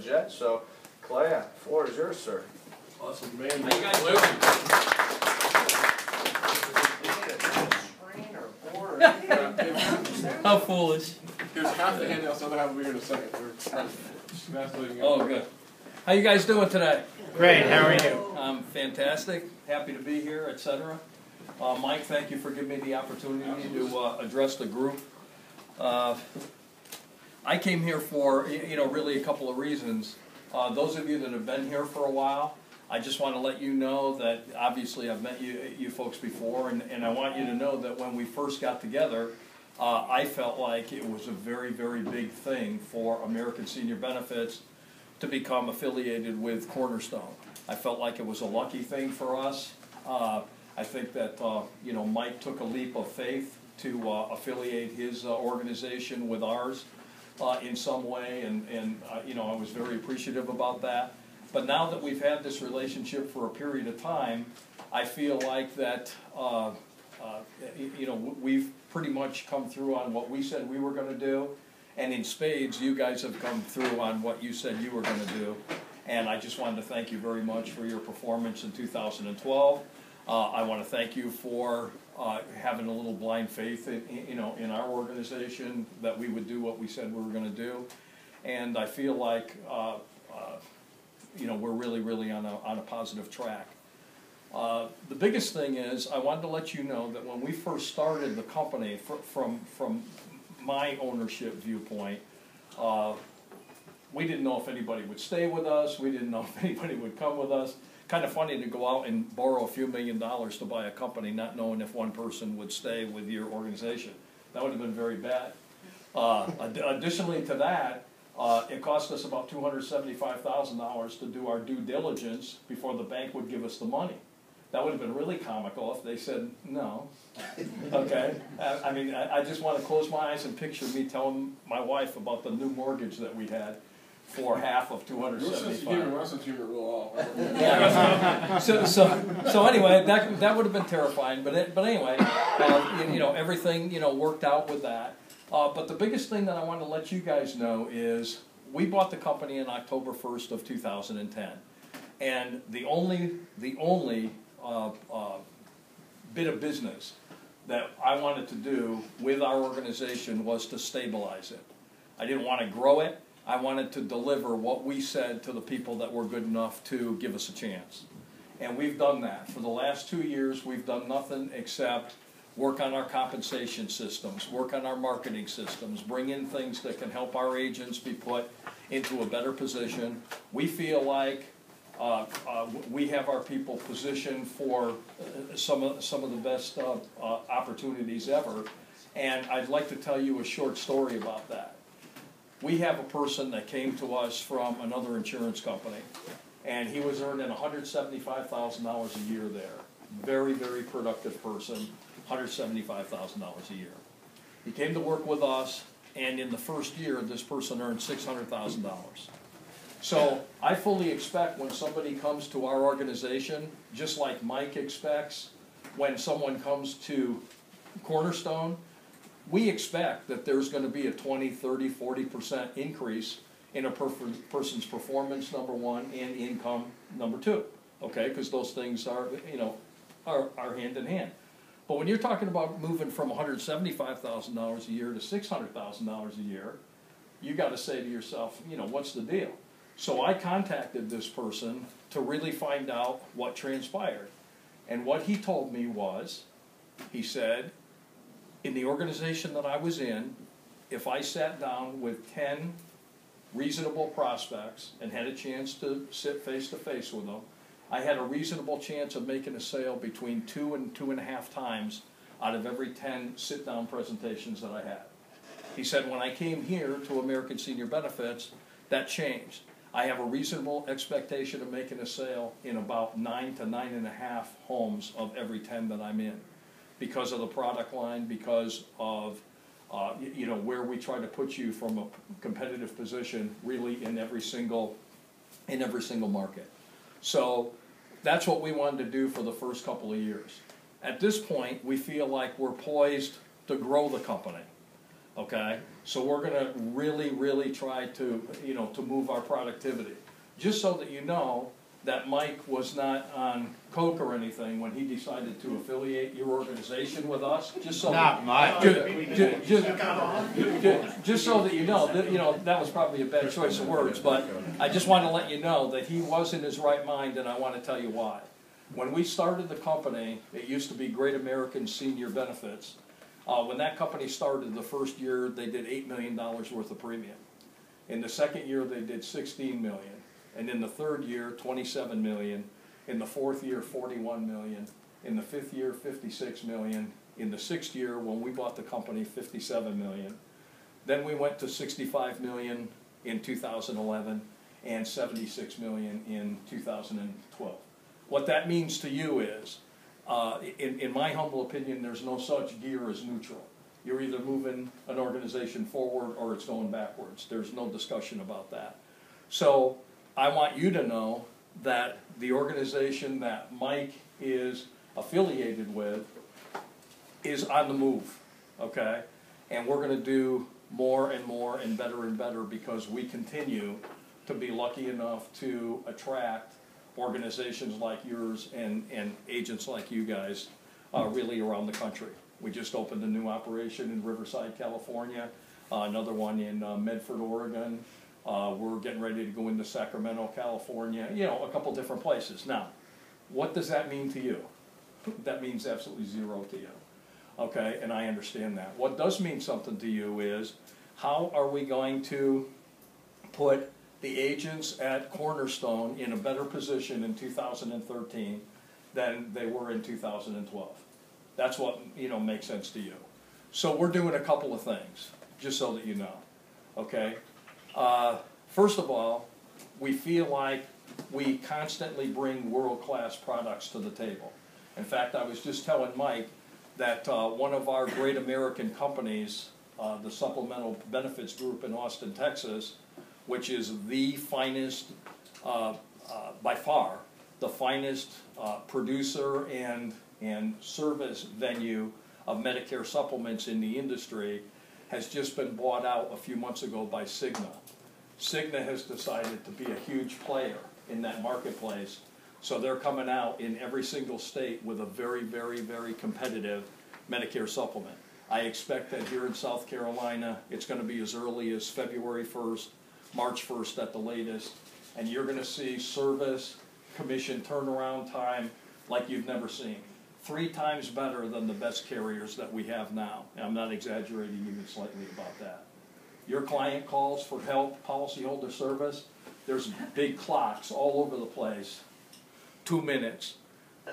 Jet. So, Clay, the floor is yours, sir. Awesome, man. How you guys doing? How foolish. Here's half the handouts, the other half will be here in a second. Oh, good. How you guys doing today? Great, how are you? I'm fantastic. Happy to be here, etc. Mike, thank you for giving me the opportunity to address the group. I came here for, really a couple of reasons. Those of you that have been here for a while, I just want to let you know that obviously I've met you folks before, and I want you to know that when we first got together, I felt like it was a very, very big thing for American Senior Benefits to become affiliated with Cornerstone. I felt like it was a lucky thing for us. I think that Mike took a leap of faith to affiliate his organization with ours in some way, and I was very appreciative about that. But now that we've had this relationship for a period of time, I feel like that we've pretty much come through on what we said we were going to do, and in spades, you guys have come through on what you said you were going to do. And I just wanted to thank you very much for your performance in 2012. I want to thank you for having a little blind faith in our organization that we would do what we said we were going to do. And I feel like we're really, really on a positive track. The biggest thing is I wanted to let you know that when we first started the company, from my ownership viewpoint, we didn't know if anybody would stay with us. We didn't know if anybody would come with us. Kind of funny to go out and borrow a few $1 million to buy a company, not knowing if one person would stay with your organization. That would have been very bad. Additionally to that, it cost us about $275,000 to do our due diligence before the bank would give us the money. That would have been really comical if they said no. Okay? I just want to close my eyes and picture me telling my wife about the new mortgage that we had for half of $275,000. So anyway, that would have been terrifying. But anyway, everything worked out with that. But the biggest thing that I want to let you guys know is we bought the company in October 1st of 2010, and the only bit of business that I wanted to do with our organization was to stabilize it. I didn't want to grow it. I wanted to deliver what we said to the people that were good enough to give us a chance. And we've done that. For the last 2 years, we've done nothing except work on our compensation systems, work on our marketing systems, bring in things that can help our agents be put into a better position. We feel like we have our people positioned for some of the best opportunities ever. And I'd like to tell you a short story about that. We have a person that came to us from another insurance company, and he was earning $175,000 a year there. Very, very productive person, $175,000 a year. He came to work with us, and in the first year, this person earned $600,000. So I fully expect when somebody comes to our organization, just like Mike expects when someone comes to Cornerstone, we expect that there's going to be a 20, 30, 40% increase in a person's performance, number one, and income, number two. Okay, because those things are hand in hand. But when you're talking about moving from $175,000 a year to $600,000 a year, you got to say to yourself, what's the deal? So I contacted this person to really find out what transpired. And what he told me was, he said, in the organization that I was in, if I sat down with 10 reasonable prospects and had a chance to sit face to face with them, I had a reasonable chance of making a sale between 2 and 2.5 times out of every 10 sit-down presentations that I had. He said, when I came here to American Senior Benefits, that changed. I have a reasonable expectation of making a sale in about 9 to 9.5 homes of every 10 that I'm in, because of the product line, because of where we try to put you from a competitive position, really in every single market. So that's what we wanted to do for the first couple of years. At this point, we feel like we're poised to grow the company. okay? So we're gonna really, really try to, to move our productivity. Just so that you know that Mike was not on coke or anything when he decided to affiliate your organization with us, just so. Not Mike. Just so that you know, that was probably a bad choice of words, but I just want to let you know that he was in his right mind, and I want to tell you why. When we started the company, it used to be Great American Senior Benefits. When that company started, the first year they did $8 million worth of premium. In the second year they did $16 million. And in the third year, $27 million. In the fourth year, $41 million. In the fifth year, $56 million. In the sixth year, when we bought the company, $57 million. Then we went to $65 million in 2011 and $76 million in 2012. What that means to you is, in my humble opinion, there's no such gear as neutral. You're either moving an organization forward or it's going backwards. There's no discussion about that. So I want you to know that the organization that Mike is affiliated with is on the move, okay? And we're going to do more and more and better because we continue to be lucky enough to attract organizations like yours and agents like you guys really around the country. We just opened a new operation in Riverside, California, another one in Medford, Oregon. We're getting ready to go into Sacramento, California, a couple different places. Now, what does that mean to you? That means absolutely zero to you, okay? And I understand that. What does mean something to you is, how are we going to put the agents at Cornerstone in a better position in 2013 than they were in 2012? That's what, makes sense to you. So we're doing a couple of things, just so that you know, okay? First of all, we feel like we constantly bring world-class products to the table. In fact, I was just telling Mike that one of our great American companies, the Supplemental Benefits Group in Austin, Texas, which is the finest, by far, the finest producer and service venue of Medicare supplements in the industry, has just been bought out a few months ago by Cigna. Cigna has decided to be a huge player in that marketplace, so they're coming out in every single state with a very, very, very competitive Medicare supplement. I expect that here in South Carolina, it's going to be as early as February 1st, March 1st at the latest, and you're going to see service, commission turnaround time like you've never seen. 3 times better than the best carriers that we have now. And I'm not exaggerating even slightly about that. Your client calls for help, policyholder service, there's big clocks all over the place. 2 minutes,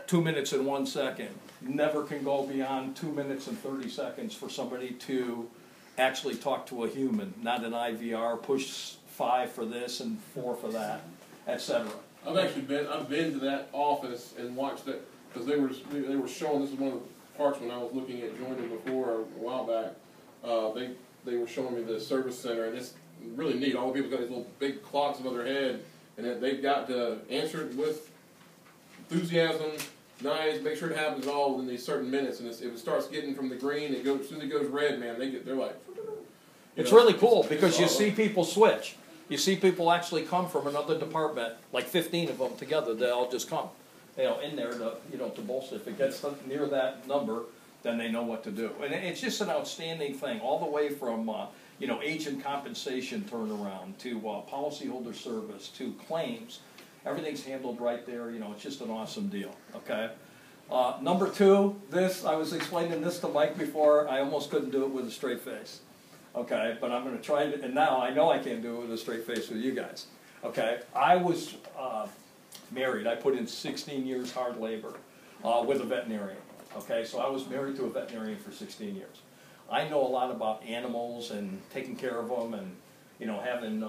2 minutes and 1 second. Never can go beyond 2 minutes and 30 seconds for somebody to actually talk to a human, not an IVR, push 5 for this and 4 for that, etc. I've been to that office and watched it, because they were showing, this is one of the parts when I was looking at joining before a while back, they were showing me the service center, and it's really neat. All the people got these little big clocks above their head, and they've got to answer it with enthusiasm, nice, make sure it happens all within these certain minutes, and if it starts getting from the green, as soon as it goes red, man, they're like, It's really cool because you see people switch. You see people actually come from another department, like 15 of them together. They all just come, in there to, to bolster. If it gets near that number, then they know what to do. And it's just an outstanding thing, all the way from, agent compensation turnaround to policyholder service to claims. Everything's handled right there. It's just an awesome deal. Okay. Number 2, I was explaining this to Mike before. I almost couldn't do it with a straight face. Okay, but I'm going to try it, and now I know I can't do it with a straight face with you guys. Okay, I was married. I put in 16 years hard labor with a veterinarian. Okay, so I was married to a veterinarian for 16 years. I know a lot about animals and taking care of them, and having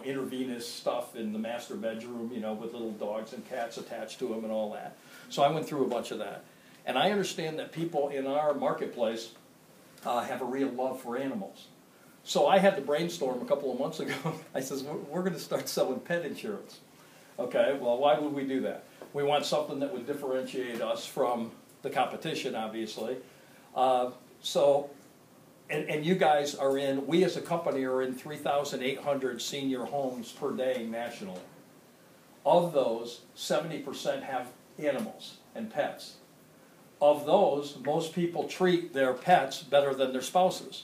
intravenous stuff in the master bedroom, with little dogs and cats attached to them and all that. So I went through a bunch of that, and I understand that people in our marketplace have a real love for animals. So I had to brainstorm a couple of months ago. I says, we're going to start selling pet insurance. Okay, well, why would we do that? We want something that would differentiate us from the competition, obviously. So and you guys are in, we as a company are in 3,800 senior homes per day nationally. Of those, 70% have animals and pets. Of those, most people treat their pets better than their spouses.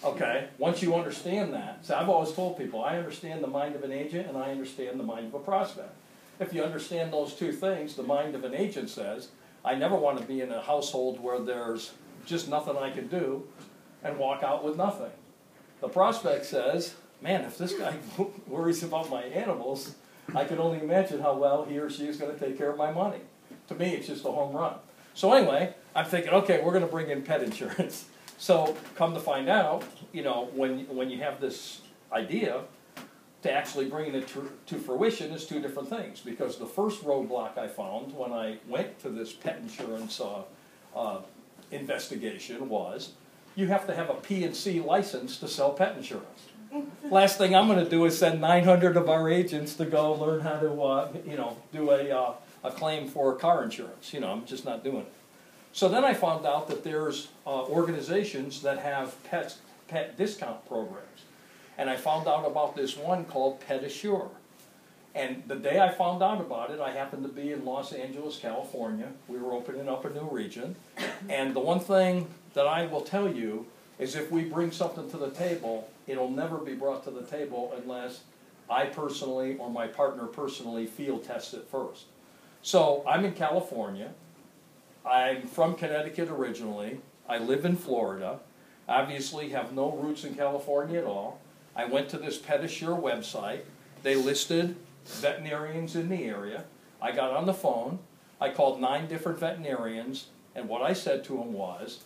Okay, once you understand that, so I've always told people, I understand the mind of an agent and I understand the mind of a prospect. If you understand those two things, the mind of an agent says, I never want to be in a household where there's just nothing I can do and walk out with nothing. The prospect says, man, if this guy worries about my animals, I can only imagine how well he or she is going to take care of my money. To me, it's just a home run. So anyway, I'm thinking, okay, we're going to bring in pet insurance. So come to find out, you know, when you have this idea, to actually bring it to fruition is two different things. Because the first roadblock I found when I went to this pet insurance investigation was, you have to have a P&C license to sell pet insurance. Last thing I'm going to do is send 900 of our agents to go learn how to, you know, do a claim for car insurance. You know, I'm just not doing it. So then I found out that there's organizations that have pet discount programs. And I found out about this one called PetAssure. And the day I found out about it, I happened to be in Los Angeles, California. We were opening up a new region. And the one thing that I will tell you is if we bring something to the table, it'll never be brought to the table unless I personally or my partner personally field test it first. So I'm in California. I'm from Connecticut originally. I live in Florida. Obviously have no roots in California at all. I went to this PetAssure website. They listed veterinarians in the area. I got on the phone. I called 9 different veterinarians, and what I said to them was,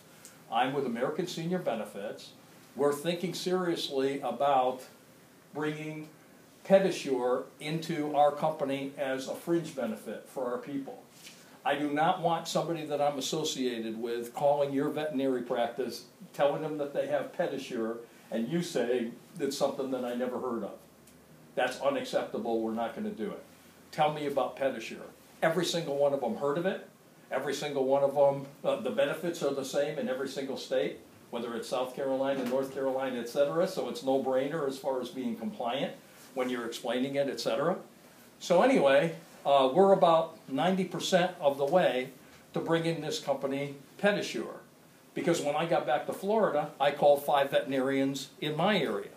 I'm with American Senior Benefits. We're thinking seriously about bringing PetAssure into our company as a fringe benefit for our people. I do not want somebody that I'm associated with calling your veterinary practice, telling them that they have PetAssure, and you say it's something that I never heard of. That's unacceptable. We're not going to do it. Tell me about PetAssure. Every single one of them heard of it. Every single one of them, the benefits are the same in every single state, whether it's South Carolina, North Carolina, etc. So it's no-brainer as far as being compliant when you're explaining it, etc. So anyway, we're about 90% of the way to bring in this company, PetAssure. Because when I got back to Florida, I called 5 veterinarians in my area.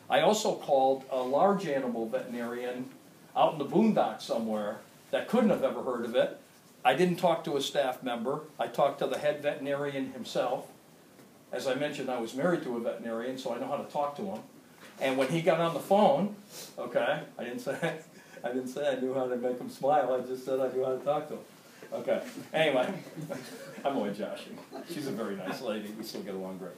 I also called a large animal veterinarian out in the boondocks somewhere that couldn't have ever heard of it. I didn't talk to a staff member. I talked to the head veterinarian himself. As I mentioned, I was married to a veterinarian, so I know how to talk to him. And when he got on the phone, okay, I didn't say I knew how to make him smile. I just said I knew how to talk to him. Okay. Anyway, I'm only joshing. She's a very nice lady. We still get along great.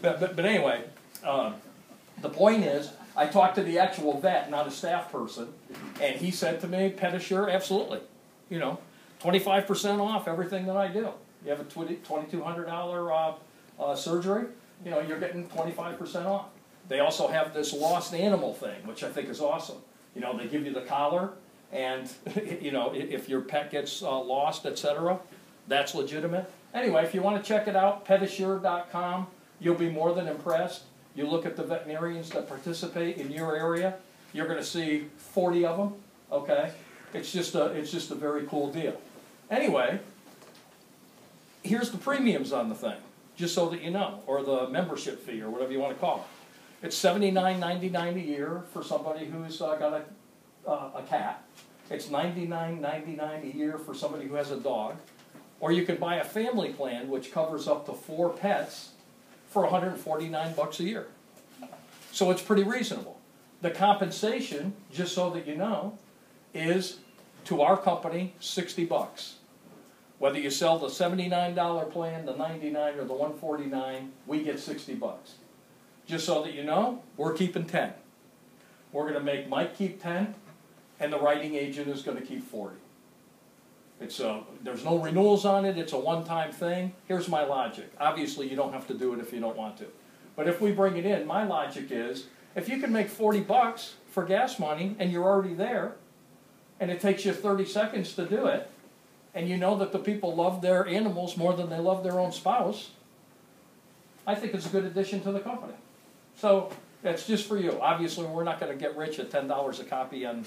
But anyway, the point is, I talked to the actual vet, not a staff person, and he said to me, PetAssure, absolutely. You know, 25% off everything that I do. You have a $2,200 surgery, you know, you're getting 25% off. They also have this lost animal thing, which I think is awesome. You know, they give you the collar, and, you know, if your pet gets lost, etc., that's legitimate. Anyway, if you want to check it out, petassure.com, you'll be more than impressed. You look at the veterinarians that participate in your area, you're going to see 40 of them, okay? It's just a very cool deal. Anyway, here's the premiums on the thing, just so that you know, or the membership fee, or whatever you want to call it. It's $79.99 a year for somebody who's got a cat. It's $99.99 a year for somebody who has a dog. Or you could buy a family plan, which covers up to 4 pets, for $149 a year. So it's pretty reasonable. The compensation, just so that you know, is to our company $60. Whether you sell the $79 plan, the $99, or the $149, we get $60. Just so that you know, we're keeping 10. We're going to make Mike keep 10, and the writing agent is going to keep 40. There's no renewals on it. It's a one-time thing. Here's my logic. Obviously, you don't have to do it if you don't want to. But if we bring it in, my logic is, if you can make $40 for gas money, and you're already there, and it takes you 30 seconds to do it, and you know that the people love their animals more than they love their own spouse, I think it's a good addition to the company. So, that's just for you. Obviously, we're not gonna get rich at $10 a copy on